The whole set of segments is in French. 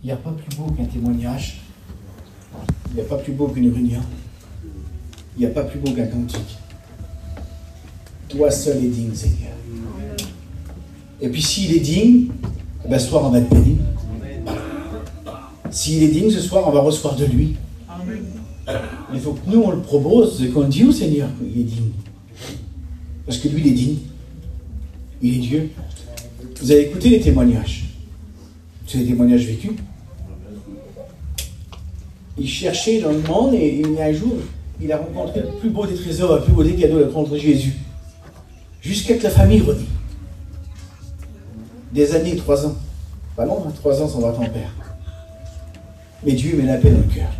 Il n'y a pas plus beau qu'un témoignage. Il n'y a pas plus beau qu'une réunion. Il n'y a pas plus beau qu'un cantique. Toi seul est digne, Seigneur. Et puis s'il est digne, ben, ce soir on va être béni. S'il est digne, ce soir on va recevoir de lui. Mais il faut que nous on le propose et qu'on dit au Seigneur qu'il est digne. Parce que lui il est digne. Il est Dieu. Vous avez écouté les témoignages. C'est des témoignages vécus. Il cherchait dans le monde et un jour, il a rencontré le plus beau des trésors, le plus beau des cadeaux, il a rencontré Jésus. Jusqu'à que la famille redit. Des années, 3 ans. Pas long, hein, 3 ans sans voir ton père. Mais Dieu met la paix dans le cœur.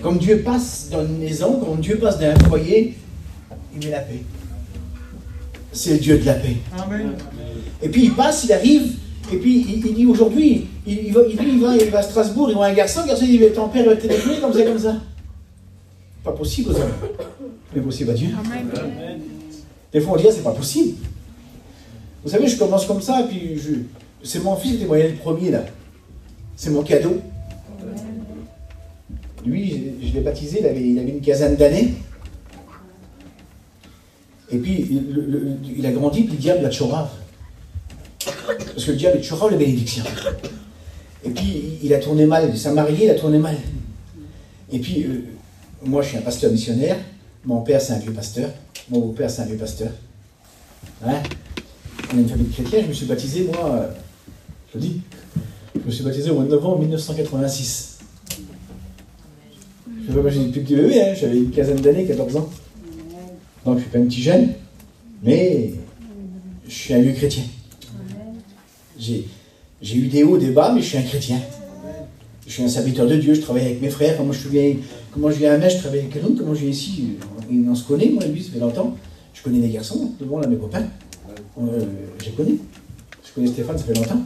Comme Dieu passe dans une maison, comme Dieu passe dans un foyer, il met la paix. C'est le Dieu de la paix. Amen. Et puis il passe, il arrive, et puis il dit aujourd'hui, il va à Strasbourg, il voit un garçon il dit ton père va téléphoner comme ça. Pas possible aux hommes, mais possible à Dieu. Amen. Des fois on dit c'est pas possible. Vous savez, je commence comme ça, et puis c'est mon fils qui était moyen le premier là. C'est mon cadeau. Lui, je l'ai baptisé, il avait une quinzaine d'années. Et puis, il a grandi, puis le diable l'a tchorave. Parce que le diable est tchorave, la bénédiction. Et puis, il a tourné mal. Il s'est marié, il a tourné mal. Et puis, moi, je suis un pasteur missionnaire. Mon père, c'est un vieux pasteur. Mon beau-père, c'est un vieux pasteur. Hein? On est une famille chrétienne. Je me suis baptisé, moi, je le dis, je me suis baptisé au mois de novembre 1986. Je ne sais pas, j'ai depuis petit bébé, hein, j'avais une quinzaine d'années, 14 ans. Donc je ne suis pas un petit jeune, mais je suis un vieux chrétien. J'ai eu des hauts, des bas, mais je suis un chrétien. Je suis un serviteur de Dieu, je travaille avec mes frères. Comment je viens à Metz, je travaille avec quelqu'un. Comment je viens ici, on se connaît, moi et lui, ça fait longtemps. Je connais les garçons, devant là, mes copains. Je les connais. Je connais Stéphane, ça fait longtemps.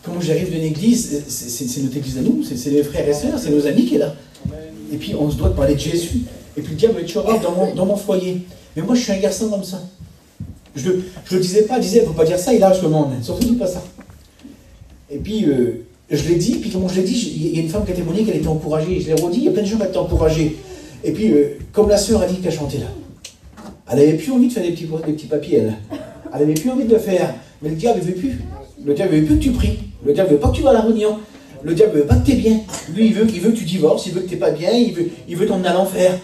Quand j'arrive d'une église, c'est notre église à nous, c'est les frères et sœurs, c'est nos amis qui est là. Et puis on se doit de parler de Jésus. Et puis le diable est toujours dans mon foyer. Mais moi je suis un garçon comme ça. Je ne le disais pas, il ne faut pas dire ça, il lâche le monde. Surtout dis pas ça. Et puis je l'ai dit, puis comme je l'ai dit, il y a une femme qui a témoigné qu'elle était encouragée. Je l'ai redit, il y a plein de gens qui étaient encouragés. Et puis comme la sœur a dit qu'elle chantait là. Elle n'avait plus envie de faire des petits papiers, elle. Elle n'avait plus envie de le faire. Mais le diable ne veut plus. Le diable ne veut plus que tu pries. Le diable ne veut pas que tu vas à la réunion. Le diable ne veut pas que tu es bien. Lui, il veut que tu divorces, il veut que tu n'es pas bien, il veut t'emmener à l'enfer.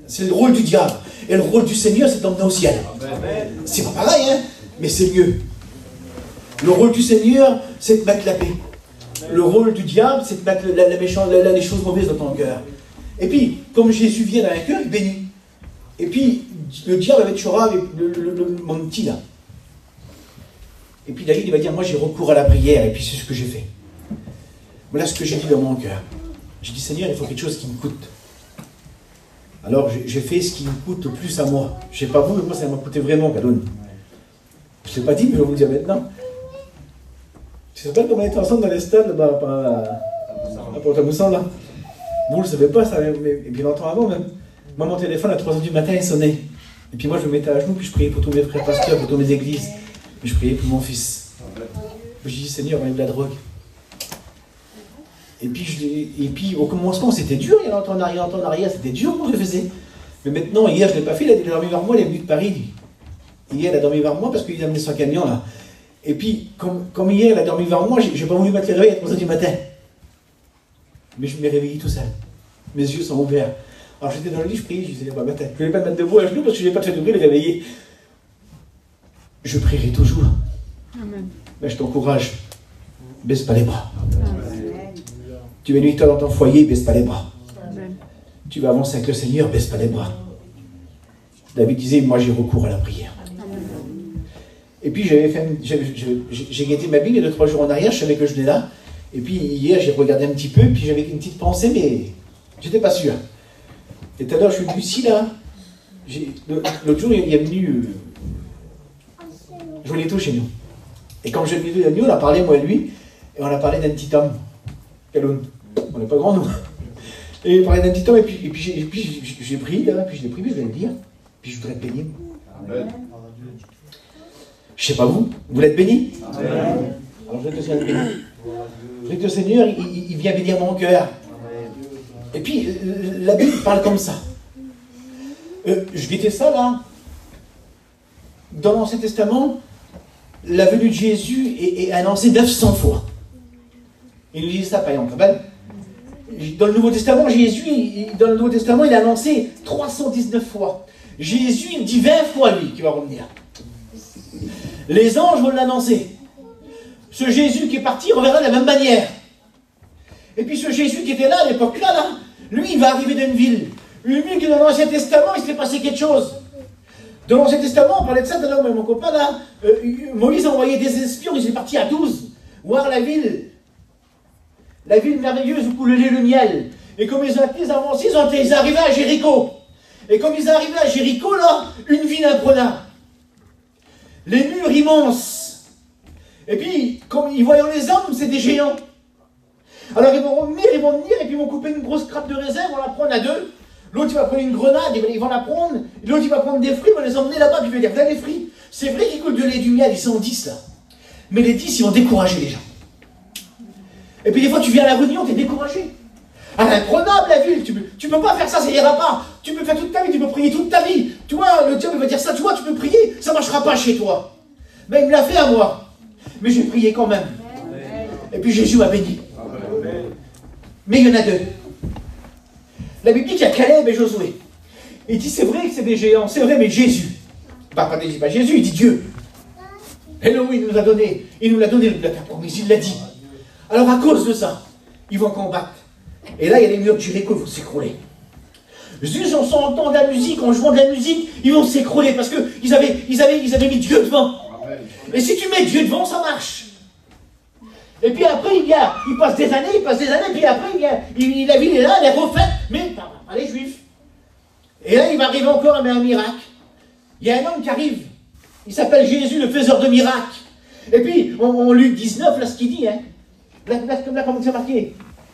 C'est le rôle du diable. Et le rôle du Seigneur, c'est d'emmener au ciel. C'est pas pareil, hein, mais c'est mieux. Le rôle du Seigneur, c'est de mettre la paix. Le rôle du diable, c'est de mettre les choses mauvaises dans ton cœur. Et puis, comme Jésus vient dans un cœur, il bénit. Et puis, le diable va être chora avec mon petit là. Et puis David, il va dire, moi j'ai recours à la prière, et puis c'est ce que j'ai fait. Voilà ce que j'ai dit dans mon cœur. J'ai dit, Seigneur, il faut quelque chose qui me coûte. Alors j'ai fait ce qui me coûte le plus à moi. Je ne sais pas vous, mais moi ça m'a coûté vraiment, Cadoune. Je ne l'ai pas dit, mais je vais vous le dire maintenant. Tu te rappelles comment on était ensemble dans les stades, là-bas, à Port-à-Mousson, là? Vous ne le savez pas, ça, mais bien longtemps avant même. Moi, mon téléphone à 3h du matin, il sonnait. Et puis moi, je me mettais à genoux, puis je priais pour tous mes frères pasteurs, pour toutes mes églises. Et je priais pour mon fils. Je dis, Seigneur, enlève la drogue. Et puis au commencement, c'était dur, il y a longtemps en arrière, c'était dur quand je le faisais. Mais maintenant, hier, je ne l'ai pas fait, il a dormi vers moi, il est venu de Paris. Hier, il a dormi vers moi parce qu'il a amené son camion, là. Et puis, comme hier, il a dormi vers moi, j'ai pas voulu mettre les réveils à 3h du matin. Mais je m'ai réveillé tout seul. Mes yeux sont ouverts. Alors j'étais dans le lit, je priais, je disais, bah, matin. Je ne vais pas me mettre debout à genoux parce que je n'ai pas fait de bruit, le réveiller. Je prierai toujours. Amen. Mais je t'encourage, baisse pas les bras. Amen. Tu vas nuit dans ton foyer, baisse pas les bras. Amen. Tu vas avancer avec le Seigneur, baisse pas les bras. David disait, moi j'ai recours à la prière. Amen. Et puis j'ai guetté ma Bible il y a 2-3 jours en arrière, je savais que je l'ai là. Et puis hier j'ai regardé un petit peu, puis j'avais une petite pensée, mais j'étais pas sûr. Et tout à l'heure je suis venu ici là. L'autre jour il est venu Joëlito chez nous. Et quand Joëlito est venu, on a parlé, moi et lui, et on a parlé d'un petit homme. Caloun. On n'est pas grand, nous. Et il parlait d'un petit homme, et puis j'ai pris, là, puis je l'ai pris, mais je vais le dire. Puis je voudrais être béni. Amen. Je ne sais pas vous l'êtes béni? Amen. Donc, je veux que le Seigneur bénisse. Je veux que le Seigneur, il vient bénir mon cœur. Et puis, la Bible parle comme ça. Je guettais ça, là. Dans l'Ancien Testament, la venue de Jésus est annoncée 900 fois. Il nous dit ça, par exemple. Dans le Nouveau Testament, il est annoncé 319 fois. Jésus, il dit 20 fois, lui, qui va revenir. Les anges vont l'annoncer. Ce Jésus qui est parti reviendra de la même manière. Et puis ce Jésus qui était là, à l'époque là, lui, il va arriver d'une ville. Une ville que dans l'Ancien Testament, il s'est passé quelque chose. Dans l'Ancien Testament, on parlait de ça tout à l'heure, mais mon copain là, Moïse a envoyé des espions, ils sont partis à 12, voir la ville merveilleuse où coule le lait et le miel. Et comme ils ont été avancés, ils arrivaient à Jéricho. Et comme ils arrivaient à Jéricho, là, une ville imprenable. Les murs immenses. Et puis, comme ils voient les hommes, c'est des géants. Alors ils vont venir, et puis ils vont couper une grosse grappe de raisin, ils vont la prendre à deux. L'autre, il va prendre une grenade, ils vont la prendre. L'autre, il va prendre des fruits, ils vont les emmener là-bas, puis il va dire, voilà les fruits. C'est vrai qu'ils coulent de lait et du miel, ils sont 10 là. Mais les 10, ils vont décourager les gens. Et puis des fois, tu viens à la réunion, tu es découragé. Ah, imprenable la ville, tu peux pas faire ça ira pas. Tu peux faire toute ta vie, tu peux prier toute ta vie. Tu vois, le diable va dire ça, tu vois, tu peux prier, ça marchera pas chez toi. Mais il me l'a fait à moi. Mais j'ai prié quand même. Et puis Jésus m'a béni. Mais il y en a deux. La Bible dit qu'il y a Caleb et Josué. Il dit, c'est vrai que c'est des géants, c'est vrai, mais Jésus. Pas Jésus, il dit Dieu. Et oui, il nous l'a donné la promesse, il l'a dit. Alors à cause de ça, ils vont combattre. Et là, il y a les murs de Jéricho, ils vont s'écrouler. Juste en entendant de la musique, en jouant de la musique, ils vont s'écrouler parce qu'ils avaient mis Dieu devant. Et si tu mets Dieu devant, ça marche. Et puis après, il passe des années, puis après, la ville est là, elle est refaite, mais par les Juifs. Et là, il va arriver encore un miracle. Il y a un homme qui arrive, il s'appelle Jésus, le faiseur de miracles. Et puis, on Luc 19, là, ce qu'il dit, hein. Là, comme c'est marqué,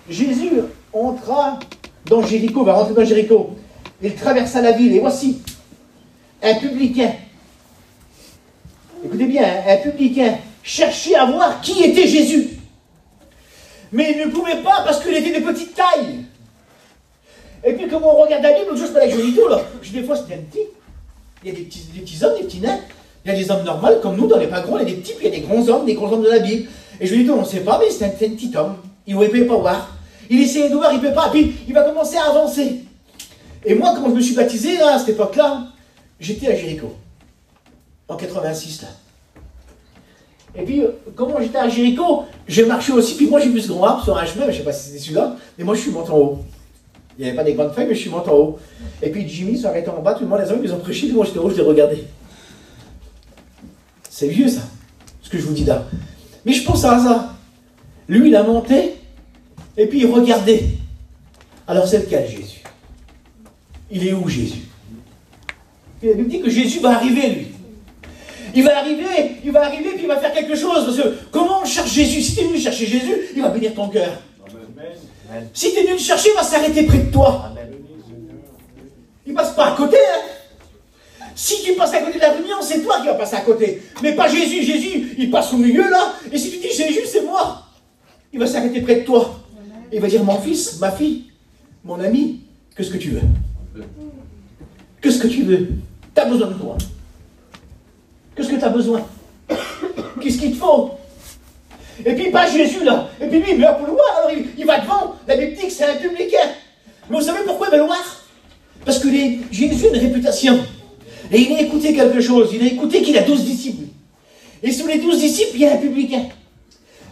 Jésus entra dans Jéricho, va rentrer dans Jéricho. Il traversa la ville, et voici, un publicain. Écoutez bien, un publicain cherchait à voir qui était Jésus. Mais il ne pouvait pas parce qu'il était de petite taille. Et puis, comme on regarde la Bible, l'autre jour, je parlais avec Jolito, là, je dis des fois, c'est un petit. Il y a des petits hommes, des petits nains. Il y a des hommes normaux, comme nous, dans les pas gros, il y a des petits, puis il y a des grands hommes de la Bible. Et je lui dis, on ne sait pas, mais c'est un petit homme. Il ne pouvait pas voir. Il essayait de voir, il ne peut pas. Puis, il va commencer à avancer. Et moi, quand je me suis baptisé, là, à cette époque-là, j'étais à Jéricho. En 86, là. Et puis, comment j'étais à Jéricho, j'ai marché aussi, puis moi j'ai vu ce grand arbre sur un chemin, mais je ne sais pas si c'était celui-là, mais moi je suis monté en haut. Il n'y avait pas des grandes feuilles, mais je suis monté en haut. Et puis Jimmy s'est arrêté en bas, tout le monde, les hommes, ils ont prêché, puis moi j'étais en haut, je les regardais. C'est vieux ça, ce que je vous dis là. Mais je pense à ça. Lui, il a monté, et puis il regardait. Alors c'est lequel Jésus? Il est où Jésus? Puis la Bible dit que Jésus va arriver, lui. Il va arriver, puis il va faire quelque chose. Parce que comment on cherche Jésus? Si tu es venu chercher Jésus, il va bénir ton cœur. Amen. Si tu es venu le chercher, il va s'arrêter près de toi. Amen. Il ne passe pas à côté. Hein. Si tu passes à côté de la réunion, c'est toi qui vas passer à côté. Mais pas Jésus. Jésus, il passe au milieu là. Et si tu dis Jésus, c'est moi. Il va s'arrêter près de toi. Et il va dire, mon fils, ma fille, mon ami, qu'est-ce que tu veux? Qu'est-ce que tu veux? Tu as besoin de quoi? Qu'est-ce que tu as besoin? Qu'est-ce qu'il te faut? Et puis pas Jésus là. Et puis lui, il meurt pour le voir. Alors il va devant. La Bible dit que c'est un publicain. Mais vous savez pourquoi il va le voir? Parce que Jésus a une réputation. Et il a écouté quelque chose. Il a écouté qu'il a 12 disciples. Et sur les 12 disciples, il y a un publicain.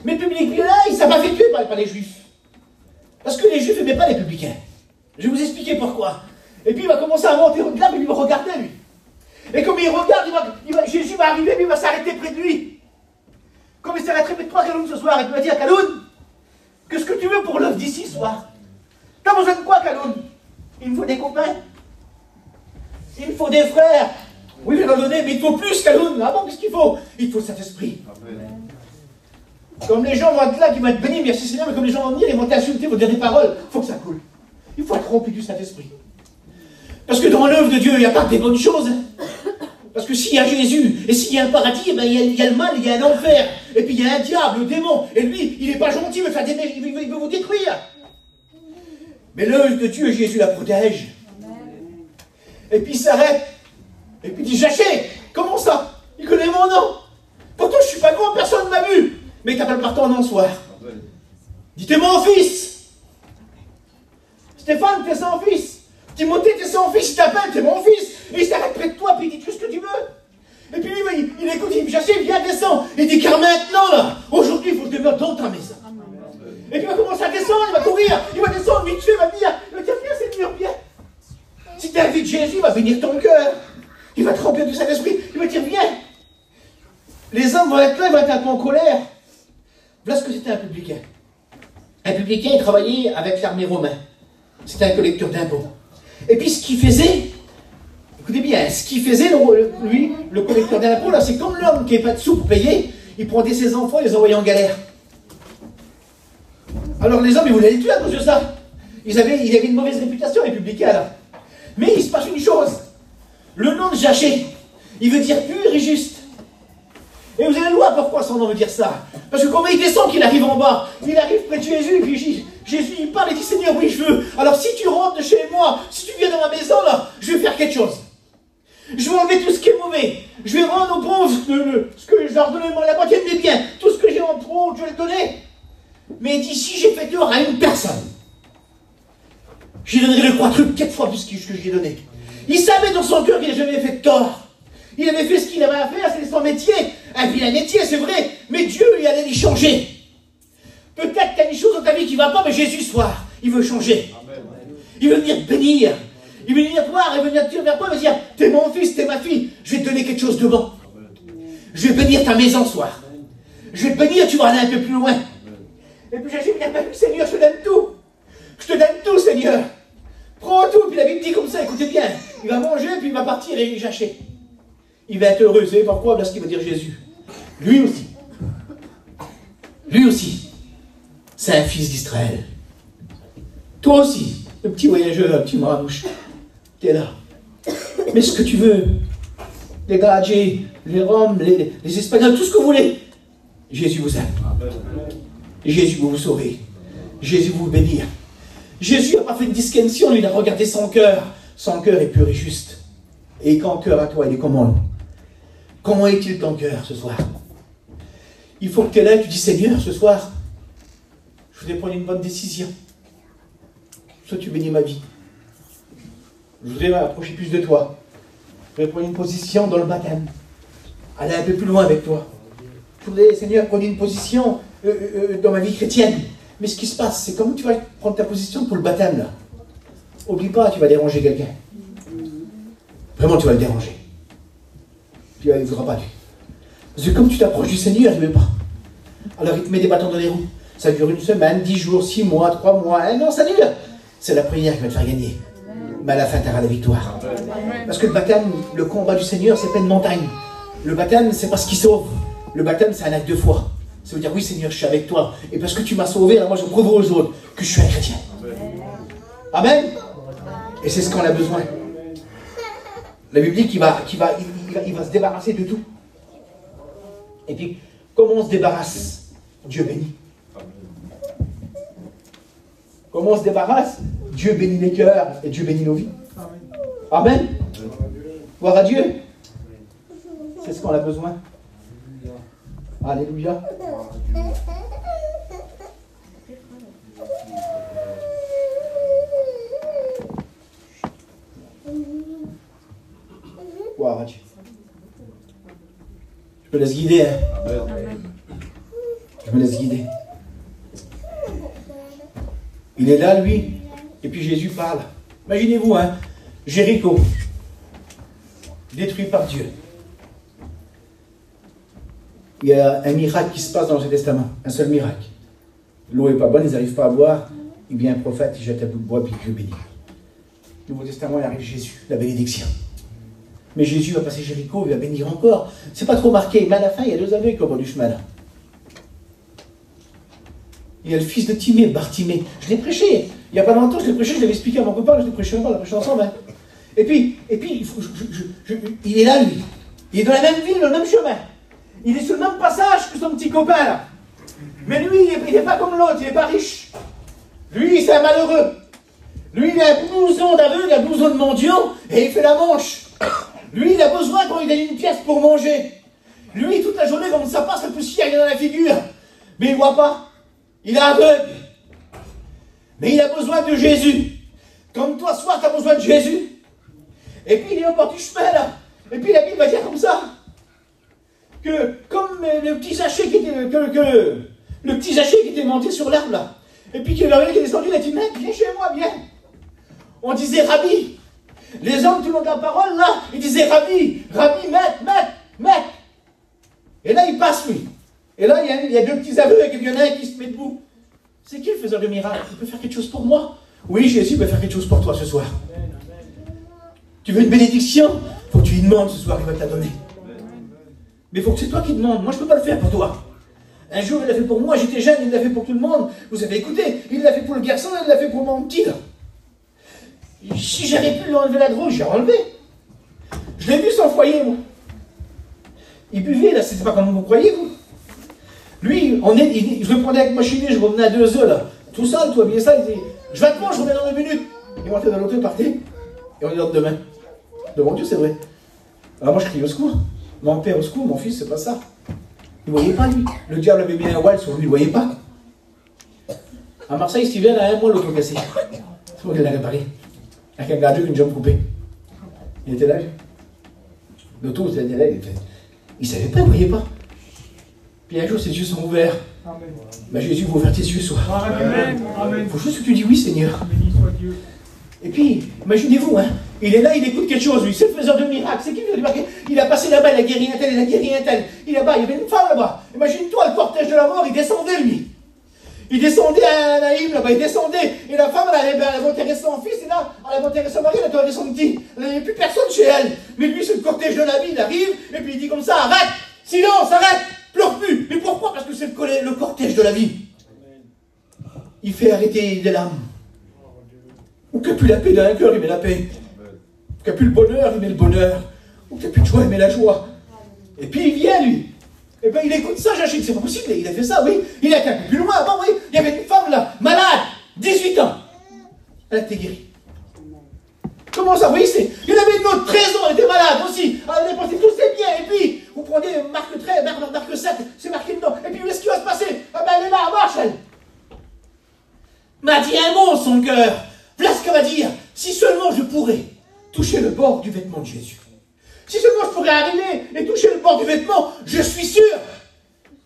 Mais le publicain là, il ne s'est pas fait tuer par les Juifs. Parce que les Juifs n'aimaient pas les publicains. Je vais vous expliquer pourquoi. Et puis il va commencer à monter au delà, mais il va regarder lui. Et comme il regarde, Jésus va arriver, mais il va s'arrêter près de lui. Comme il s'arrêterait près de toi, Kaloun, ce soir, et tu vas dire, Kaloun, qu'est-ce que tu veux pour l'œuvre d'ici ce soir? T'as besoin de quoi, Kaloun? Il me faut des copains. Il me faut des frères. Oui, je vais en donner, mais il faut plus, Kaloun. Ah bon, qu'est-ce qu'il faut? Il faut cet esprit. Amen. Comme les gens vont être là, qui vont être bénis, merci Seigneur, mais comme les gens vont venir, ils vont t'insulter, vont dire des paroles, il faut que ça coule. Il faut être rempli du Saint-Esprit. Parce que dans l'œuvre de Dieu, il n'y a pas que des bonnes choses. Hein. Parce que s'il y a Jésus, et s'il y a un paradis, eh ben, il y a le mal, il y a un enfer. Et puis il y a un diable, le démon. Et lui, il n'est pas gentil, il veut vous détruire. Mais l'œil de Dieu, Jésus la protège. Et puis il s'arrête. Et puis il dit, Jachet, comment ça? Il connaît mon nom. Pourtant je ne suis pas grand, personne ne m'a vu. Mais il t'appelle par ton nom ce soir. Dis, t'es mon fils. Stéphane, t'es son fils. Timothée, t'es son fils, il t'appelle, t'es mon fils. Et il s'arrête près de toi, puis il dit tout ce que tu veux. Et puis lui, il écoute, il dit, Jachet, viens, descends. Il dit, car maintenant, là, aujourd'hui, il faut que je demeure dans ta maison. Et puis il va commencer à descendre, il va courir, il va descendre vite fait, il va dire, viens Seigneur, viens. Si tu invites Jésus, il va bénir ton cœur. Il va te remplir du Saint-Esprit, il va dire, viens. Les hommes vont être là, ils vont être un peu en colère. Voilà ce que c'était un publicain. Un publicain, il travaillait avec l'armée romaine. C'était un collecteur d'impôts. Et puis ce qu'il faisait, écoutez bien, ce qu'il faisait, lui, le collecteur d'impôts, là, c'est comme l'homme qui n'a pas de sous pour payer, il prenait ses enfants et les envoyait en galère. Alors les hommes, ils voulaient les tuer à cause de ça. Ils avaient une mauvaise réputation, les publicains, là. Mais il se passe une chose. Le nom de Jachet, il veut dire pur et juste. Et vous allez voir pourquoi son nom veut dire ça. Parce que quand il descend, qu'il arrive en bas, il arrive près de Jésus, et puis Jésus, il parle et dit, Seigneur, oui, je veux. Alors si tu rentres de chez moi, si tu viens dans ma maison, là, je vais faire quelque chose. Je vais enlever tout ce qui est mauvais. Je vais rendre aux pauvres ce que je leur donnais, la moitié de mes biens. Tout ce que j'ai en trop, je vais le donner. Mais il dit, si j'ai fait tort à une personne, je lui donnerai le quadruple 4 fois plus que je lui ai donné. Il savait dans son cœur qu'il n'a jamais fait de tort. Il avait fait ce qu'il avait à faire, c'est son métier. Et puis il a un métier, c'est vrai, mais Dieu lui allait y changer. Peut-être qu'il y a des choses dans ta vie qui ne vont pas, mais Jésus, ce soir, il veut changer. Il veut venir te bénir. Il veut venir te voir et venir vers toi et me dire, t'es mon fils, t'es ma fille, je vais te donner quelque chose de bon. Je vais bénir ta maison ce soir. Je vais te bénir, tu vas aller un peu plus loin. Et puis Jésus vient dire, Seigneur, je te donne tout. Je te donne tout, Seigneur. Prends tout. Puis la Bible dit comme ça, écoutez bien. Il va manger, puis il va partir et il jachait. Il va être heureux. Vous savez pourquoi? Parce qu'il va dire Jésus. Lui aussi, c'est un fils d'Israël. Toi aussi, le petit voyageur, le petit maramouche, t'es là. Mais ce que tu veux, les Gadgets, les Roms, les Espagnols, tout ce que vous voulez, Jésus vous aime. Jésus va vous sauver. Jésus va vous bénir. Jésus n'a pas fait de distinction, il a regardé son cœur. Son cœur est pur et juste. Et ton cœur à toi, il est comment? Comment est-il ton cœur ce soir? Il faut que tu es là et tu dis, Seigneur, ce soir, je voudrais prendre une bonne décision. Soit tu bénis ma vie. Je voudrais m'approcher plus de toi. Je voudrais prendre une position dans le baptême. Aller un peu plus loin avec toi. Je voudrais, Seigneur, prendre une position dans ma vie chrétienne. Mais ce qui se passe, c'est comment tu vas prendre ta position pour le baptême, là. Oublie pas, tu vas déranger quelqu'un. Vraiment, tu vas le déranger. Puis il ne voudra pas, lui. Parce que comme tu t'approches du Seigneur, il ne veut pas. Alors il te met des bâtons dans les roues. Ça dure une semaine, 10 jours, 6 mois, 3 mois, 1 an, ça dure. C'est la prière qui va te faire gagner. Mais à la fin, tu auras la victoire. Parce que le baptême, le combat du Seigneur, c'est pas une montagne. Le baptême, c'est pas ce qui sauve. Le baptême, c'est un acte de foi. Ça veut dire, oui Seigneur, je suis avec toi. Et parce que tu m'as sauvé, alors moi je prouve aux autres que je suis un chrétien. Amen. Et c'est ce qu'on a besoin. La Bible dit qu'il va se débarrasser de tout. Et puis, comment on se débarrasse? Dieu bénit. Comment on se débarrasse? Dieu bénit les cœurs et Dieu bénit nos vies. Amen. Gloire à Dieu. C'est ce qu'on a besoin. Alléluia. Gloire à Dieu. Je me laisse guider. Hein. Je me laisse guider. Il est là, lui. Et puis Jésus parle. Imaginez-vous, hein, Jéricho, détruit par Dieu. Il y a un miracle qui se passe dans l'Ancien Testament. Un seul miracle. L'eau n'est pas bonne, ils n'arrivent pas à boire. Il vient un prophète, il jette un bout de bois, puis Dieu bénit. Au Nouveau Testament, il arrive Jésus, la bénédiction. Mais Jésus va passer Jéricho, il va bénir encore. C'est pas trop marqué, mais à la fin, il y a 2 aveugles au bord du chemin là. Il y a le fils de Timée, Bartimée. Je l'ai prêché. Il n'y a pas longtemps, je l'ai prêché, je l'avais expliqué à mon copain, je l'ai prêché encore, on l'a prêché ensemble. Hein. Et puis il est là, lui. Il est dans la même ville, dans le même chemin. Il est sur le même passage que son petit copain là. Mais lui, il n'est pas comme l'autre, il n'est pas riche. Lui, c'est un malheureux. Lui, il a un blouson d'aveugle, un blouson de mendiant, et il fait la manche. Lui, il a besoin quand il a une pièce pour manger. Lui, toute la journée, quand ça passe, la poussière il est dans la figure. Mais il ne voit pas. Il est aveugle. Mais il a besoin de Jésus. Comme toi, ce soir, tu as besoin de Jésus. Et puis, il est au bord du chemin, là. Et puis, la Bible va dire comme ça. Que, comme le petit Zachée qui était, le petit Zachée qui était monté sur l'arbre, là. Et puis, qu'il avait qui est descendu, il a dit, mec, viens chez moi, viens. On disait, Rabbi. Les hommes, tout le long de la parole, là, ils disaient, Rabbi, maître. Et là, il passe, lui. Et là, il y a deux petits aveugles, et puis il y en a un qui se met debout. C'est qui le faiseur de miracles? Il peut faire quelque chose pour moi? Oui, Jésus peut faire quelque chose pour toi ce soir. Tu veux une bénédiction? Il faut que tu lui demandes ce soir, il va te la donner. Mais il faut que c'est toi qui demandes. Moi, je ne peux pas le faire pour toi. Un jour, il l'a fait pour moi, j'étais jeune, il l'a fait pour tout le monde. Vous avez écouté, il l'a fait pour le garçon, il l'a fait pour mon petit, là. Si j'avais pu lui enlever la drogue, j'ai enlevé. Je l'ai vu sans foyer, moi. Il buvait, là, c'était pas comme vous croyez, vous. Lui, je le prenais avec ma chinée, je revenais à 2 heures, là. Tout seul, tout habillé ça, il disait, je vais te manger, je reviens dans 2 minutes. Il rentrait dans l'auto, il partait, et on y dort demain. Devant Dieu, c'est vrai. Alors moi, je crie au secours. Mon père au secours, mon fils, c'est pas ça. Il ne voyait pas, lui. Le diable avait mis un wall sur lui, il ne voyait pas. À Marseille, Steven a 1 mois l'auto cassé. C'est moi qui l'ai réparé. Avec un gardien avec une jambe coupée. Il était là. L'auto, il était là, il ne savait pas, il ne voyait pas. Puis un jour, ses yeux sont ouverts. Ben, Jésus va ouvrir tes yeux ce soir. Il faut juste que tu dis oui, Seigneur. Et puis, imaginez-vous, hein, il est là, il écoute quelque chose, lui, c'est le faiseur de miracles. C'est qui lui a dit, il a passé là-bas, il a guéri un tel, il a guéri un tel. Il est là-bas, il y avait une femme là-bas. Imagine-toi, le cortège de la mort, il descendait, lui. Il descendait à Naïm, là-bas, il descendait. Et la femme, elle avait enterré son fils, et là, elle avait enterré son mari, elle avait enterré son petit. Il n'y avait plus personne chez elle. Mais lui, c'est le cortège de la vie, il arrive, et puis il dit comme ça, arrête, silence, arrête, pleure plus. Mais pourquoi? Parce que c'est le cortège de la vie. Il fait arrêter les larmes. Ou qu'il n'y a plus la paix dans un cœur, il met la paix. Ou qu'il n'y a plus le bonheur, il met le bonheur. Ou qu'il n'y a plus de joie, il met la joie. Et puis il vient, lui. Et bien il écoute ça, j'achète, c'est pas possible, il a fait ça, oui. Il a été un peu plus loin avant, oui. Il y avait une femme là, malade, 18 ans. Elle a été guérie. Comment ça, oui, c'est. Il y en avait une autre, 13 ans, elle était malade aussi. Elle a dépensé tous ses biens. Et puis, vous prenez marque 13, marque 7, c'est marqué dedans. Et puis, qu'est-ce qui va se passer? Ah ben elle est là, elle marche, elle. M'a dit un mot, son cœur. Voilà ce qu'elle va dire. Si seulement je pourrais toucher le bord du vêtement de Jésus. Si seulement je pourrais arriver et toucher le bord du vêtement, je suis sûr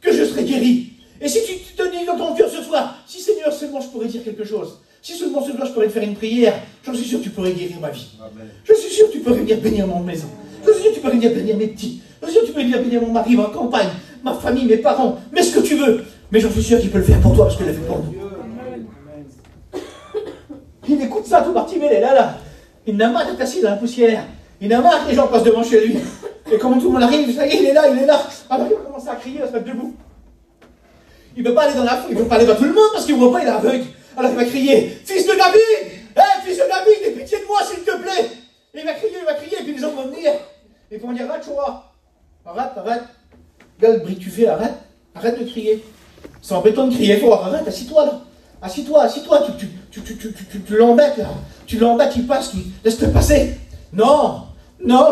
que je serai guéri. Et si tu te dis dans ton cœur ce soir, si Seigneur, seulement je pourrais dire quelque chose, si seulement je pourrais te faire une prière, j'en suis sûr que tu pourrais guérir ma vie. Amen. Je suis sûr que tu pourrais venir bénir mon maison. Je suis sûr que tu pourrais venir bénir mes petits. Je suis sûr que tu pourrais venir bénir mon mari, ma compagne, ma famille, mes parents. Mais ce que tu veux. Mais j'en suis sûr qu'il peut le faire pour toi parce qu'il l'a fait pour nous. Il écoute ça, tout Bartimée, il est là. Il n'a marre d'être assis dans la poussière. Il n'a marre que les gens passent devant chez lui. Et quand tout le monde arrive, ça y est, il est là. Alors il va commencer à crier, à se mettre debout. Il ne peut pas aller dans la foule, il ne peut pas aller vers tout le monde parce qu'il ne voit pas, il est aveugle. Alors il va crier, fils de David, fils de David, aie pitié de moi s'il te plaît. Et il va crier, et puis les gens vont venir. Et ils vont dire, arrête, Choua. Arrête. Regarde le bruit que tu fais, arrête de crier. C'est embêtant de crier fort, arrête, assis-toi là. Assis-toi, tu l'embêtes là. Tu l'embêtes, il passe, lui. Laisse-le passer. Non,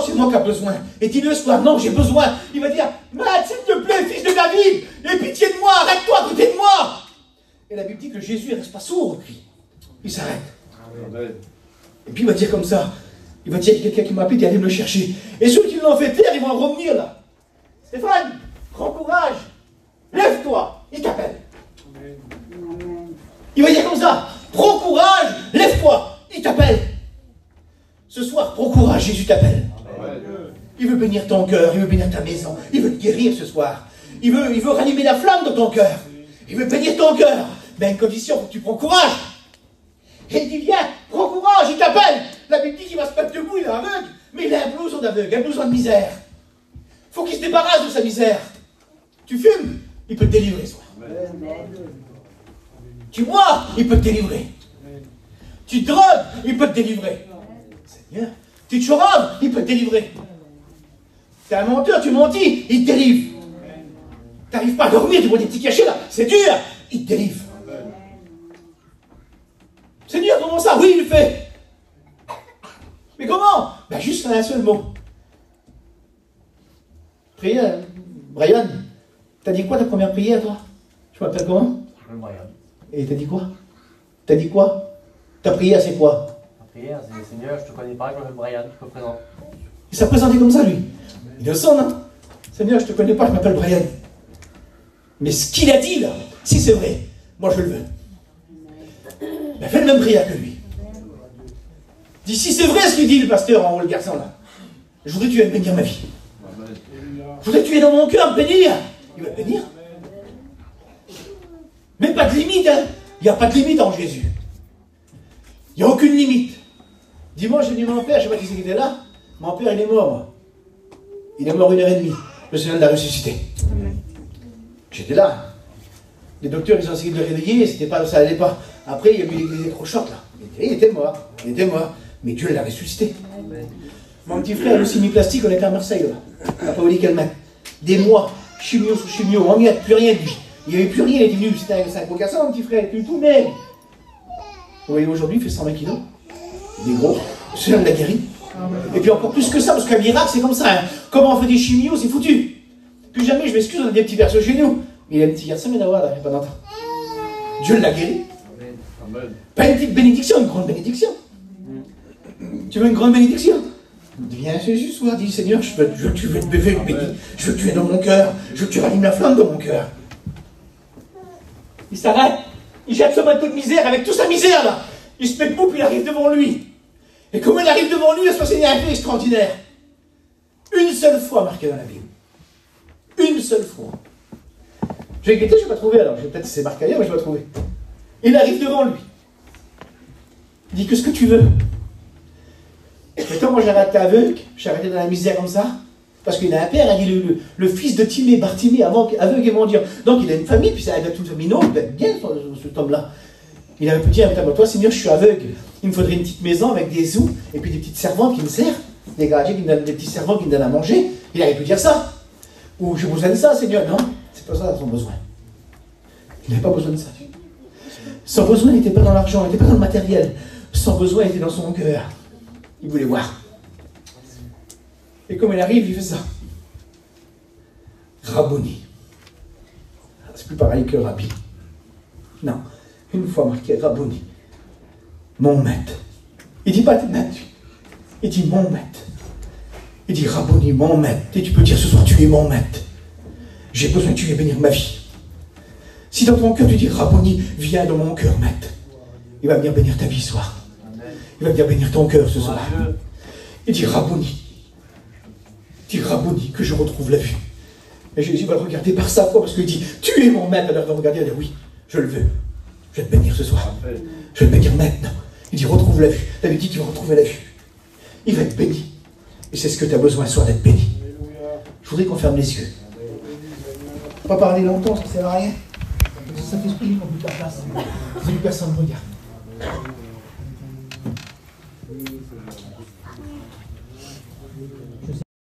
c'est moi qui ai besoin. Et dis-le ce soir, non, j'ai besoin. Il va dire, Matt, s'il te plaît, fils de David, aie pitié de moi, arrête-toi à côté de moi. Et la Bible dit que Jésus ne reste pas sourd, puis il s'arrête. Et puis il va dire comme ça, il va dire qu'il y a quelqu'un qui m'a appelé, qui allait me le chercher. Et ceux qui l'ont fait taire, ils vont en revenir là. Stéphane, prends courage, lève-toi, il t'appelle. Il va dire comme ça, prends courage, lève-toi, il t'appelle. Ce soir, prends courage, Jésus t'appelle. Il veut bénir ton cœur, il veut bénir ta maison, il veut te guérir ce soir. Il veut ranimer la flamme dans ton cœur. Il veut bénir ton cœur. Mais à une condition, faut que tu prends courage. Et il dit, viens, prends courage, il t'appelle. La Bible dit qu'il va se mettre debout, il est aveugle. Mais il a un blouson d'aveugle, un blouson de misère. Faut qu'il se débarrasse de sa misère. Tu fumes, il peut te délivrer ce soir. Tu bois, il peut te délivrer. Tu te drogues, il peut te délivrer. Seigneur, tu te choraves, il peut te délivrer. T'es un menteur, tu mentis, il te délivre. T'arrives pas à dormir, tu vois des petits cachets là, c'est dur, il te délivre. Seigneur, comment ça? Oui, il le fait. Mais comment? Ben juste un seul mot. Prière, Brian, t'as dit quoi ta première prière, toi? Tu m'appelles comment? Brian. Et t'as dit quoi? T'as dit quoi? Ta prière, c'est quoi? La prière, c'est Seigneur, je te connais pas, je m'appelle Brian, je me présente. Il s'est présenté comme ça, lui. Il le sonne, hein? Seigneur, je te connais pas, je m'appelle Brian. Mais ce qu'il a dit, là, si c'est vrai, moi je le veux. Ben, fais le même prière que lui. Dis, si c'est vrai ce qu'il dit, le pasteur en haut, le garçon, là. Je voudrais que tu viennes bénir ma vie. Je voudrais que tu viennes dans mon cœur me bénir. Il va te bénir. Mais pas de limite, hein. Il n'y a pas de limite en Jésus. Il n'y a aucune limite. Dimanche, j'ai dit mon père, je ne sais pas qui c'est qui était là. Mon père, il est mort, moi. Il est mort 1h30. Je me souviens de la ressusciter. J'étais là. Les docteurs, ils ont essayé de le réveiller, ça n'allait pas. Après, il y a eu les électrochocs, là. Il était mort. Il était mort. Mais Dieu l'a ressuscité. Mon petit frère, le semi-plastique, on était à Marseille, là. À Paoli-Calmet. Des mois, chimio sur chimio, on n'y a plus rien, lui. Il n'y avait plus rien, il était venu. C'était un gros garçon, mon petit frère, il était tout maigre. Vous voyez, aujourd'hui, il fait 120 kilos. Il est gros. C'est l'homme de la guéri. Et puis encore plus que ça, parce qu'un miracle, c'est comme ça. Hein. Comment on fait des chimios, c'est foutu. Plus jamais, je m'excuse, on a des petits berceaux chez nous. Mais il a un petit garçon, mais d'avoir, là, il n'y a pas longtemps. Dieu l'a guéri. Pas une petite bénédiction, une grande bénédiction. Tu veux une grande bénédiction? Viens Jésus ce soir, dis Seigneur, je veux que tu veux te bénir, je veux que tu es dans mon cœur, je veux que tu rallumes la flamme dans mon cœur. Il s'arrête, il jette ce bateau de misère avec toute sa misère là. Il se met debout, puis il arrive devant lui. Et comme il arrive devant lui, il se passe un fait extraordinaire. Une seule fois marqué dans la Bible. Une seule fois. J'ai guetté, je n'ai pas trouvé alors. Peut-être que c'est marqué ailleurs, mais je ne l'ai pas trouvé. Il arrive devant lui. Il dit, qu'est-ce que tu veux? Et toi, moi j'ai arrêté aveugle, j'ai arrêté dans la misère comme ça. Parce qu'il a un père, il est le fils de Timée, Bartimée, aveugle et mendiant. Donc il a une famille, puis ça aide à toute famille. Non, il va être bien cet homme-là. Il avait pu dire à toi, Seigneur, je suis aveugle. Il me faudrait une petite maison avec des sous, et puis des petites servantes qui me servent, des gardiens qui me donnent, des petits servants qui me donnent à manger. Il aurait pu dire ça. Ou j'ai besoin de ça, Seigneur. Non, c'est pas ça son besoin. Il n'avait pas besoin de ça. Son besoin n'était pas dans l'argent, il n'était pas dans le matériel. Son besoin était dans son cœur. Il voulait voir. Et comme il arrive, il fait ça. Rabboni. C'est plus pareil que Rabbi. Non. Une fois marqué Rabboni. Mon maître. Il dit pas maître. Il dit mon maître. Il dit Rabboni, mon maître. Et tu peux dire ce soir, tu es mon maître. J'ai besoin que tu viennes bénir ma vie. Si dans ton cœur tu dis Rabboni, viens dans mon cœur, maître. Il va venir bénir ta vie ce soir. Il va venir bénir ton cœur ce soir. Il dit Rabboni. Il dit Rabboni, que je retrouve la vue. Et Jésus va le regarder par sa foi parce qu'il dit tu es mon maître. Alors il va regarder et dire oui, je le veux. Je vais te bénir ce soir. Je vais te bénir maintenant. Il dit retrouve la vue. Tu avais dit qu'il va retrouver la vue. Il va être béni. Et c'est ce que tu as besoin ce soir, d'être béni. Je voudrais qu'on ferme les yeux. Pas parler longtemps, ça ne sert à rien. Ça fait esprit qu'on plus la place. Plus personne ne regarde.